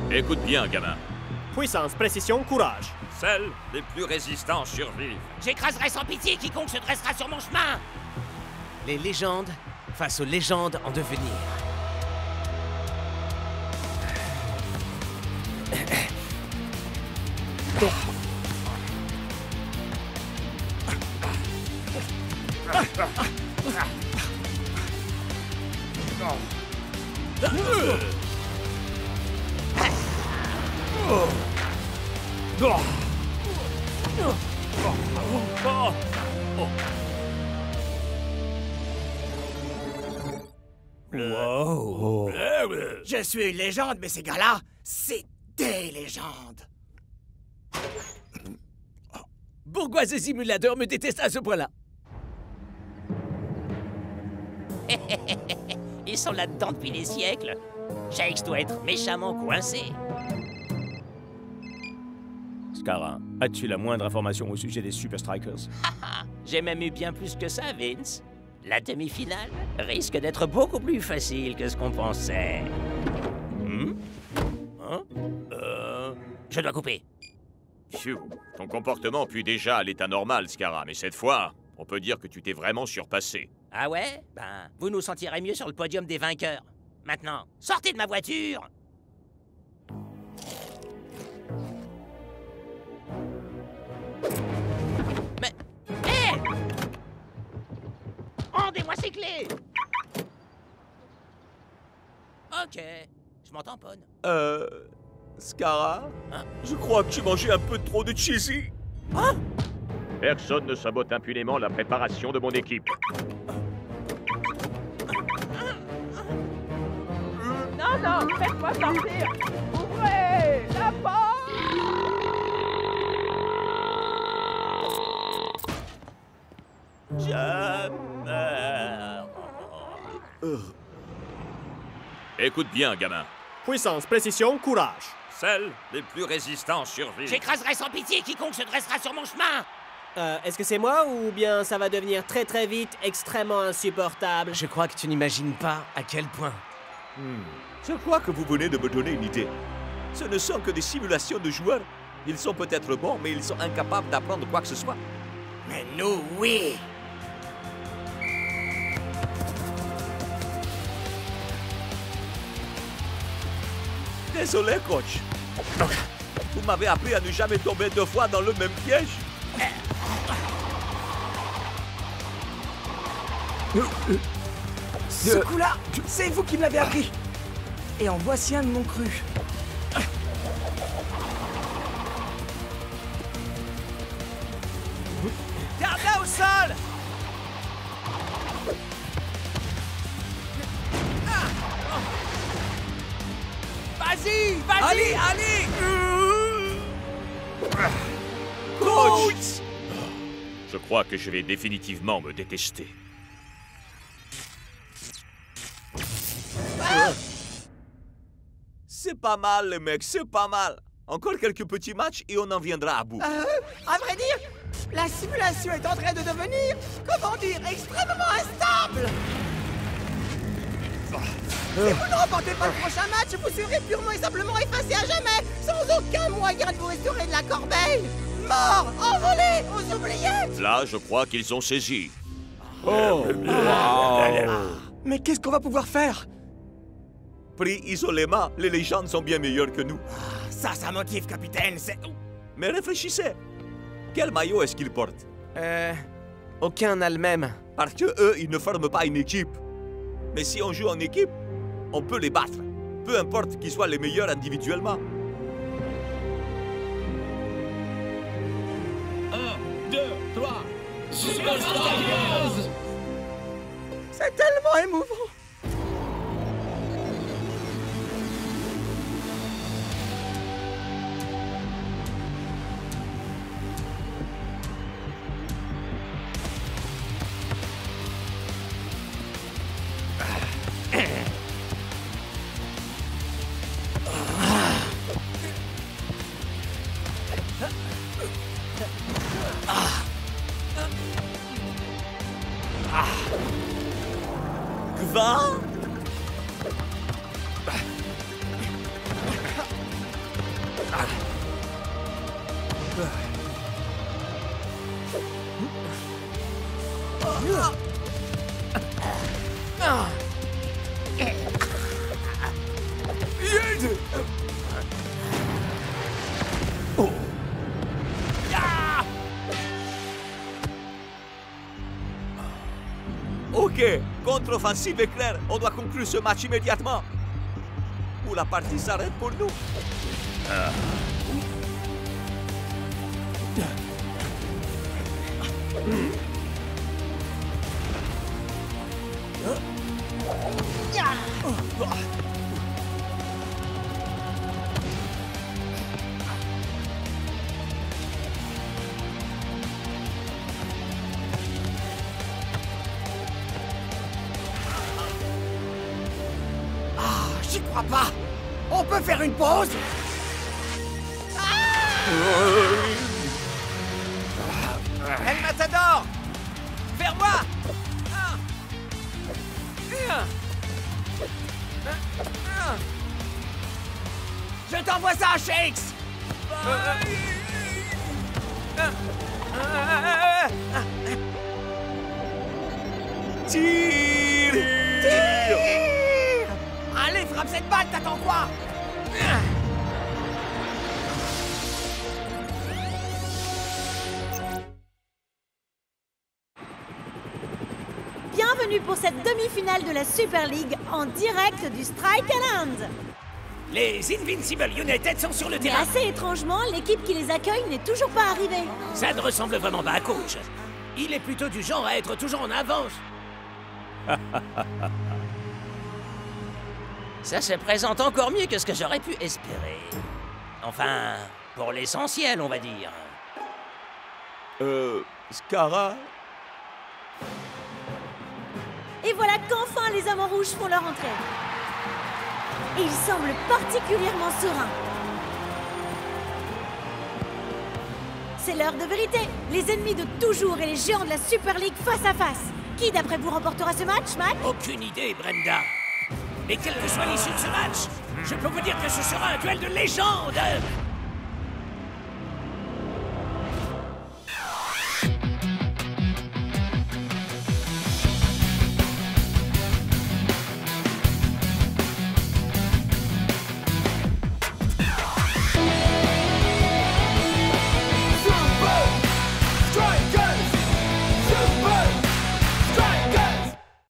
Écoute bien, gamin. Puissance, précision, courage. Seuls les plus résistants survivent. J'écraserai sans pitié quiconque se dressera sur mon chemin. Les légendes face aux légendes en devenir. Wow. Je suis une légende, mais ces gars-là, c'est des légendes. Pourquoi ce simulateur me déteste à ce point-là? Ils sont là-dedans depuis des siècles. Shakes doit être méchamment coincé. Scarra, as-tu la moindre information au sujet des Super Strikers? J'ai même eu bien plus que ça, Vince. La demi-finale risque d'être beaucoup plus facile que ce qu'on pensait. Hein? Je dois couper. Phew, ton comportement pue déjà à l'état normal, Scarra, mais cette fois, on peut dire que tu t'es vraiment surpassé. Ah ouais? Ben, vous nous sentirez mieux sur le podium des vainqueurs. Maintenant, sortez de ma voiture! Mais... Hé! Rendez-moi ces clés! Ok, je m'en tamponne. Scarra, je crois que tu mangeais un peu trop de cheesy. Hein? Personne ne sabote impunément la préparation de mon équipe. Non, non, faites-moi sortir! Ouvrez la porte! Je meurs. Écoute bien, gamin. Puissance, précision, courage. Seuls les plus résistants survivent. J'écraserai sans pitié quiconque se dressera sur mon chemin. Est-ce que c'est moi ou bien ça va devenir très très vite extrêmement insupportable? Je crois que tu n'imagines pas à quel point. Je crois que vous venez de me donner une idée. Ce ne sont que des simulations de joueurs. Ils sont peut-être bons, mais ils sont incapables d'apprendre quoi que ce soit. Mais nous, oui! Désolé, coach. Vous m'avez appris à ne jamais tomber 2 fois dans le même piège. Ce coup-là, c'est vous qui me l'avez appris. Et en voici un de mon cru. Gardez au sol! Vas-y! Vas-y! Allez! Coach! Je crois que je vais définitivement me détester. C'est pas mal, les mecs, c'est pas mal. Encore quelques petits matchs et on en viendra à bout. À vrai dire, la simulation est en train de devenir, comment dire, extrêmement instable! Si vous ne remportez pas le prochain match, vous serez purement et simplement effacé à jamais, sans aucun moyen de vous restaurer de la corbeille! Mort, envolé, aux oubliettes! Là, je crois qu'ils ont saisi. Oh! Mais qu'est-ce qu'on va pouvoir faire? Pris isolément, les légendes sont bien meilleures que nous. Ça motive, capitaine, c'est... Mais réfléchissez. Quel maillot est-ce qu'ils portent? Aucun n'a le même. Parce que eux, ils ne forment pas une équipe. Mais si on joue en équipe, on peut les battre. Peu importe qu'ils soient les meilleurs individuellement. 1, 2, 3... Super Strikers! C'est tellement émouvant. Quoi? Ok, contre-offensive éclair, on doit conclure ce match immédiatement. Ou la partie s'arrête pour nous. J'y crois pas! On peut faire une pause? El Matador! Vers moi! Envoie ça, Shakes! Tire! Allez, frappe cette balle, t'attends quoi? Bienvenue pour cette demi-finale de la Super League en direct du Strike Island. Les Invincible United sont sur le Mais terrain. assez étrangement, l'équipe qui les accueille n'est toujours pas arrivée. Ça ne ressemble vraiment pas à coach. Il est plutôt du genre à être toujours en avance. Ça se présente encore mieux que ce que j'aurais pu espérer. Enfin, pour l'essentiel, on va dire. Scara? Et voilà qu'enfin les hommes en rouge font leur entrée. Et ils semblent particulièrement sereins. C'est l'heure de vérité. Les ennemis de toujours et les géants de la Super League face à face. Qui d'après vous remportera ce match, Mac? Aucune idée, Brenda. Mais quelle que soit l'issue de ce match, je peux vous dire que ce sera un duel de légende.